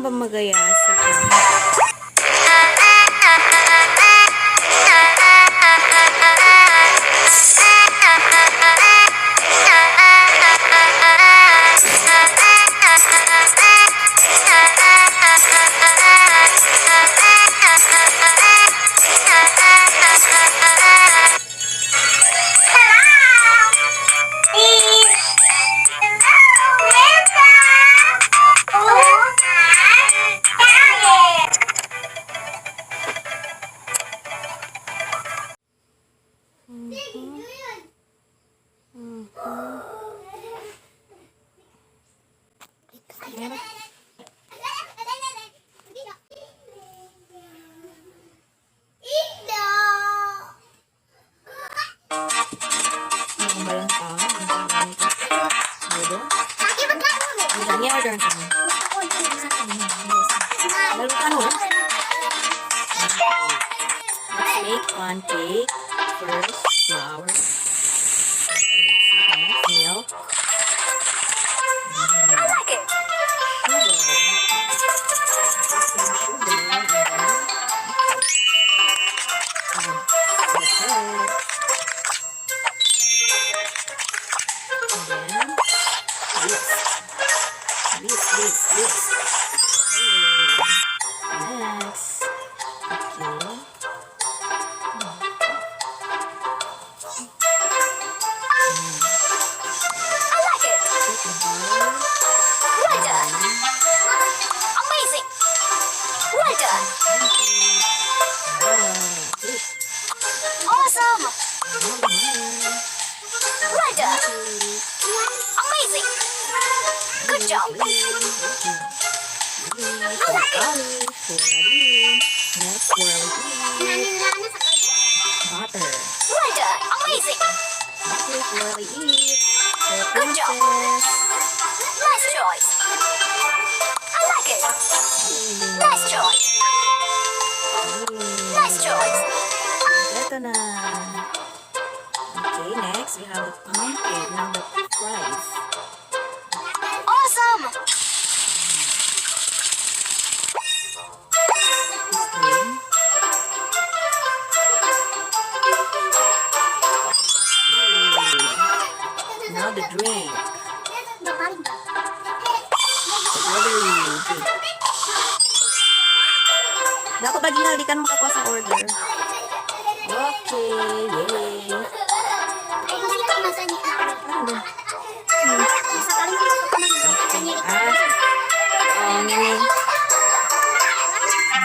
naman ba magayasa ko? Let's make pancake. First, flour. Milk. I like it. This. Next. Okay. I like it. Well done. Amazing. Well done. Awesome. Well done. Amazing. Good job. I like it. Next, butter. Well done. Amazing. Good job. Nice choice. I like it. Nice choice. Nice choice. Ito na. Okay, next we have the pancake. Now the fries. Awesome. Now the drink. Dapat ba ginalikan mo ako sa order? Okay, yay.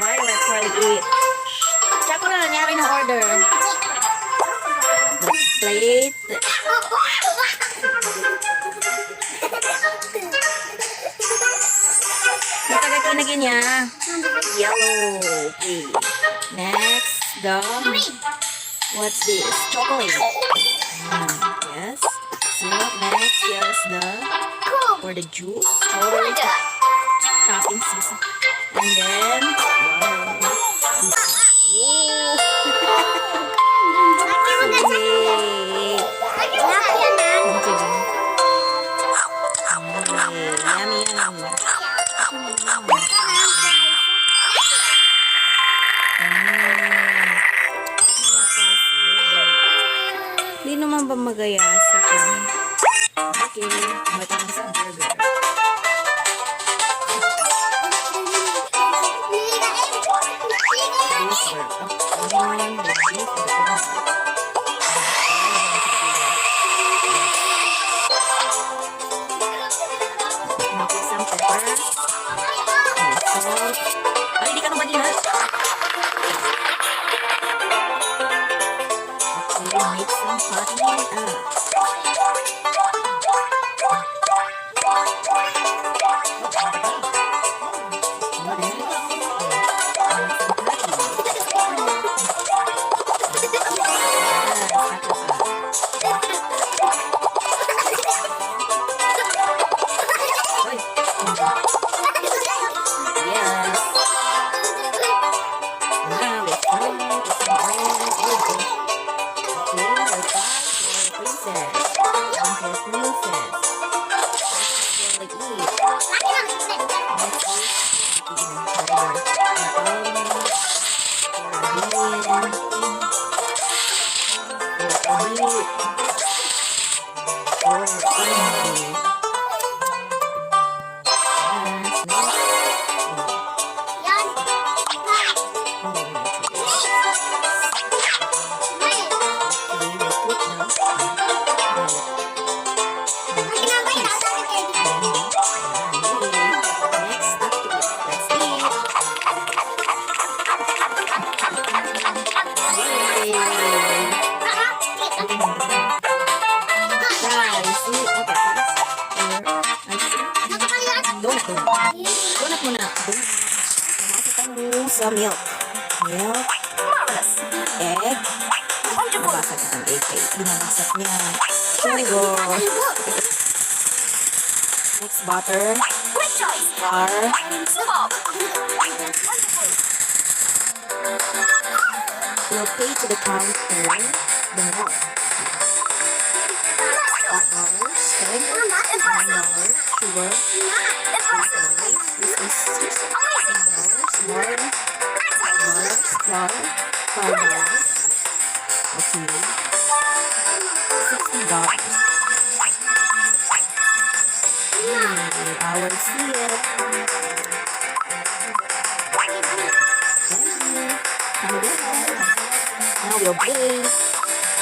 Violet for it. Check ko na nangyari ng order. The plate. Natagakinagin niya. Yellow. Okay. Next, what's this? Chocolate. Yes. Syrup. Next, yes, for the juice. Well done. Topping season. And then, wow. Hindi naman ba magayasa ko? Okay, bata na sa burger. Ay, di ka na madinas. Okay, make some pancake up. Donut muna. Masukkan mo sa milk. Milk, Marvelous. egg. Binabasag ang egg. Binabasag niya. Sugar. Next, butter. Great choice. Flour. Superb. We'll pay to the counter the milk. $5, egg, $9, sugar, Impressive. this is Amazing. $6, more, $5, flour, $5, okay, $60. Hours here. Now we'll bake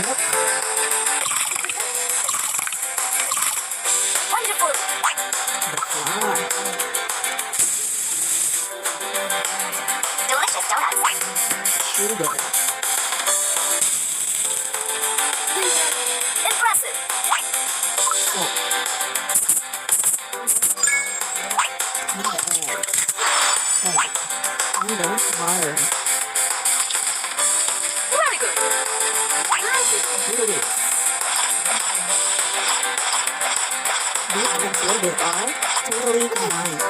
milk. Wonderful. The flour. Delicious donuts. Sugar. Impressive. Salt. And the egg. And the butter. Very good. Do this. These and flavor are totally combined.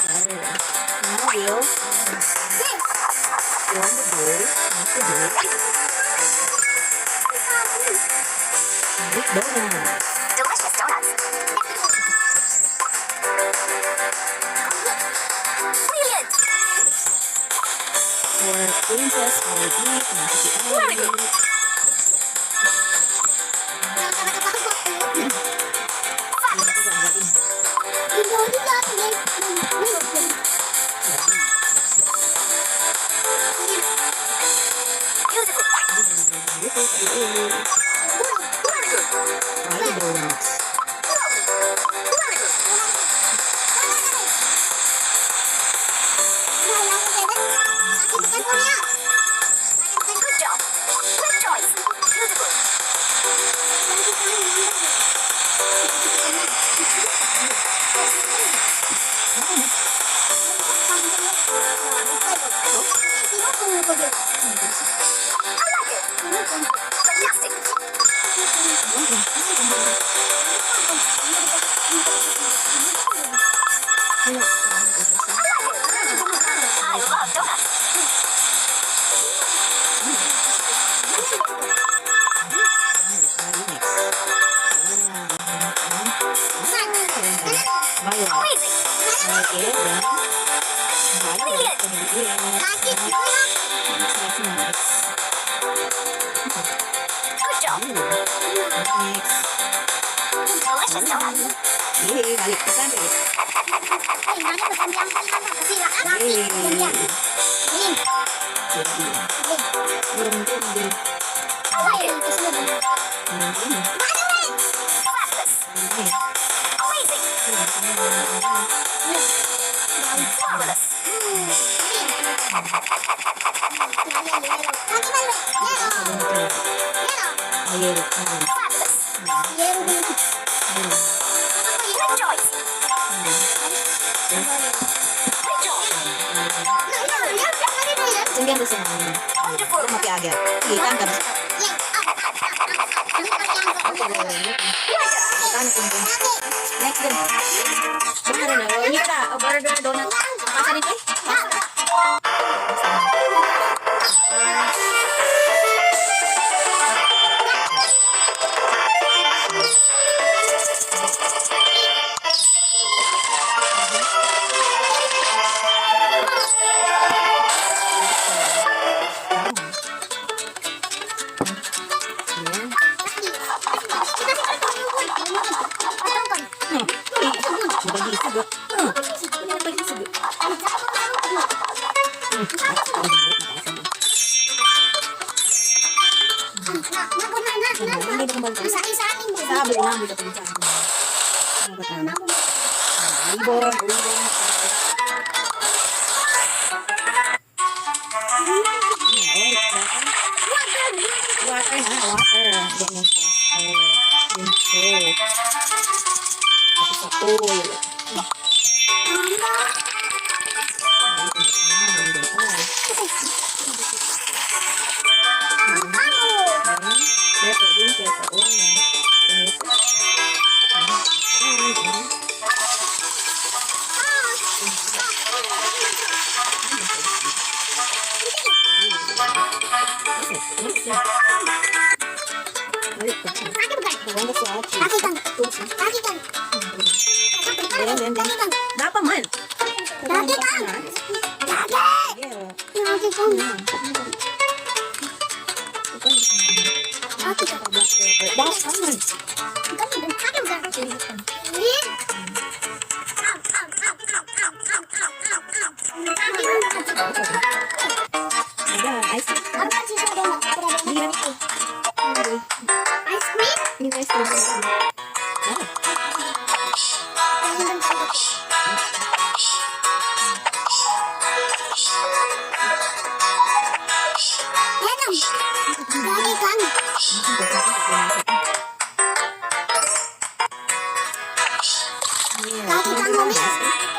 Butter. Now we'll form the dough. Make the dough. Make donuts. Delicious donuts. Brilliant. For princess will eat. Very good. Beautiful. Very good. Try the donuts. Very good. Good job. Great choice. Beautiful. I like it. Fantastic. I love donuts. Violet. Amazing. Brilliant. Good job. Next. Delicious donuts. Yay, balik ke sana. Jadi, belum jadi. I like it. Fabulous. Amazing. Marvelous. Ayo, Fabulous. Great choice. Great job. Jangan di sana. Wonderful. Mapi agak. Iya, tangkap. Next din. Benar na. Ini ka. Burger donut. Masa nito eh? Bagi suga. Bagi suga. Sabi na mo ito sa akin. Libor. Water na, water. Ganyan po. Tapos sa oil. Lagi kan. Then. Dapat man. Lagi kan. Lagi. Yeah. Lagi kan. Lagi kan. Boss, man. Kan dan ada kan. Ini. Ada ice cream. Apa sih sudah Hindi na ito. ice cream? Hindi na ice cream. Ah. Lagi kan. Yeah. Lagi kan mami.